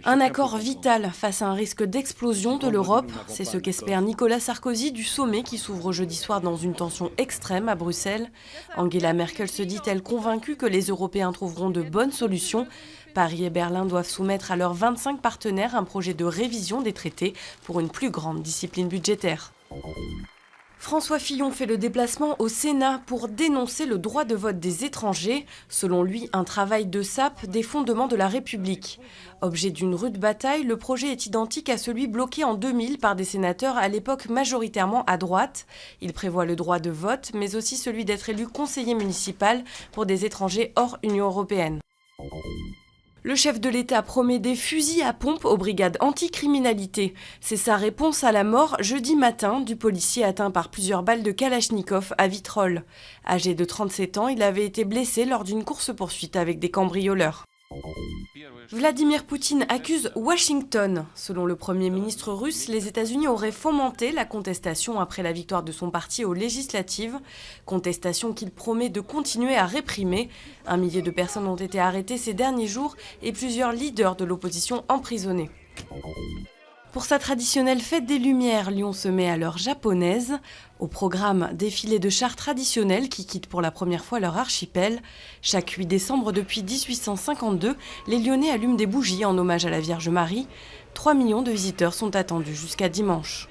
Un accord vital face à un risque d'explosion de l'Europe, c'est ce qu'espère Nicolas Sarkozy du sommet qui s'ouvre jeudi soir dans une tension extrême à Bruxelles. Angela Merkel se dit-elle convaincue que les Européens trouveront de bonnes solutions. Paris et Berlin doivent soumettre à leurs 25 partenaires un projet de révision des traités pour une plus grande discipline budgétaire. François Fillon fait le déplacement au Sénat pour dénoncer le droit de vote des étrangers. Selon lui, un travail de sape des fondements de la République. Objet d'une rude bataille, le projet est identique à celui bloqué en 2000 par des sénateurs à l'époque majoritairement à droite. Il prévoit le droit de vote, mais aussi celui d'être élu conseiller municipal pour des étrangers hors Union européenne. Le chef de l'État promet des fusils à pompe aux brigades anticriminalité. C'est sa réponse à la mort jeudi matin du policier atteint par plusieurs balles de Kalachnikov à Vitrolles. Âgé de 37 ans, il avait été blessé lors d'une course-poursuite avec des cambrioleurs. Vladimir Poutine accuse Washington. Selon le Premier ministre russe, les États-Unis auraient fomenté la contestation après la victoire de son parti aux législatives. Contestation qu'il promet de continuer à réprimer. 1 millier de personnes ont été arrêtées ces derniers jours et plusieurs leaders de l'opposition emprisonnés. Pour sa traditionnelle fête des Lumières, Lyon se met à l'heure japonaise. Au programme, défilé de chars traditionnels qui quittent pour la première fois leur archipel. Chaque 8 décembre depuis 1852, les Lyonnais allument des bougies en hommage à la Vierge Marie. 3 millions de visiteurs sont attendus jusqu'à dimanche.